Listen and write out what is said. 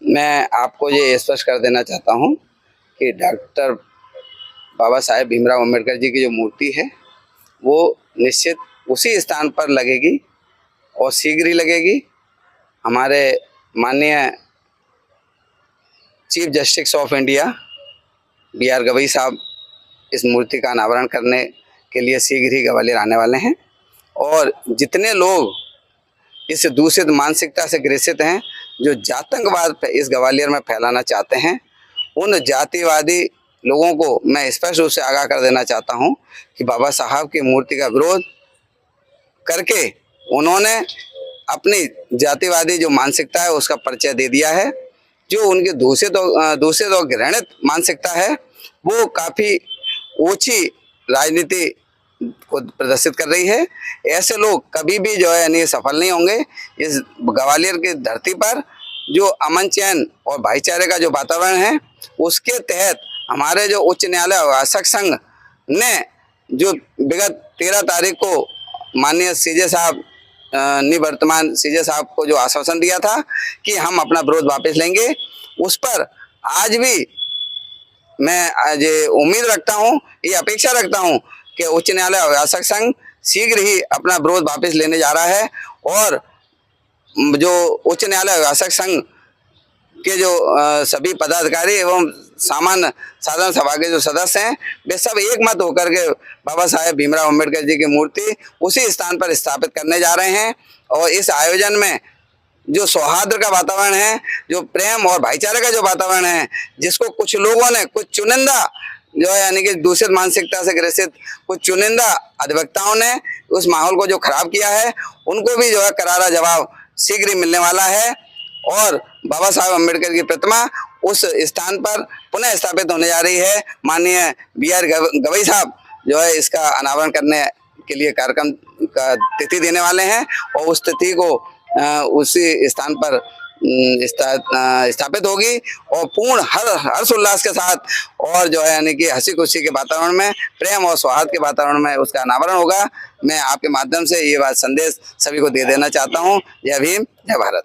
मैं आपको ये स्पष्ट कर देना चाहता हूँ कि डॉक्टर बाबा साहेब भीमराव अम्बेडकर जी की जो मूर्ति है वो निश्चित उसी स्थान पर लगेगी और शीघ्र ही लगेगी। हमारे माननीय chief justice of India B.R. Gavai साहब इस मूर्ति का अनावरण करने के लिए शीघ्र ही ग्वालियर आने वाले हैं और जितने लोग इस दूषित मानसिकता से ग्रसित हैं जो जातंकवाद इस ग्वालियर में फैलाना चाहते हैं, उन जातिवादी लोगों को मैं स्पष्ट रूप से आगाह कर देना चाहता हूं कि बाबा साहब की मूर्ति का विरोध करके उन्होंने अपनी जातिवादी जो मानसिकता है उसका परिचय दे दिया है। जो उनकी दूषित और घृणित मानसिकता है वो काफ़ी ऊंची राजनीति को प्रदर्शित कर रही है। ऐसे लोग कभी भी जो है यानी सफल नहीं होंगे। इस ग्वालियर की धरती पर जो अमन चैन और भाईचारे का जो वातावरण है उसके तहत हमारे जो उच्च न्यायालय शासक संघ ने जो विगत 13 तारीख को माननीय सीजे साहब निवर्तमान सीजे साहब को जो आश्वासन दिया था कि हम अपना विरोध वापस लेंगे, उस पर आज भी मैं आज उम्मीद रखता हूं, ये अपेक्षा रखता हूं कि उच्च न्यायालय शासक संघ शीघ्र ही अपना विरोध वापस लेने जा रहा है और जो उच्च न्यायालय शासक संघ के जो सभी पदाधिकारी एवं सामान्य साधारण सभा के जो सदस्य हैं वे सब एक मत होकर के बाबा साहेब भीमराव अम्बेडकर जी की मूर्ति उसी स्थान पर स्थापित करने जा रहे हैं। और इस आयोजन में जो सौहार्द का वातावरण है, जो प्रेम और भाईचारे का जो वातावरण है, जिसको कुछ लोगों ने, कुछ चुनिंदा जो है यानी कि दूषित मानसिकता से ग्रसित कुछ चुनिंदा अधिवक्ताओं ने उस माहौल को जो खराब किया है, उनको भी जो है करारा जवाब शीघ्र ही मिलने वाला है और बाबा साहेब अम्बेडकर की प्रतिमा उस स्थान पर पुनः स्थापित होने जा रही है। माननीय B.R. गवई साहब जो है इसका अनावरण करने के लिए कार्यक्रम का तिथि देने वाले हैं और उस तिथि को उसी स्थान पर स्थापित होगी और पूर्ण हर्ष उल्लास के साथ और जो है यानी कि हंसी खुशी के वातावरण में, प्रेम और सौहार्द के वातावरण में उसका अनावरण होगा। मैं आपके माध्यम से ये बात संदेश सभी को दे देना चाहता हूँ। जय भीम, जय भारत।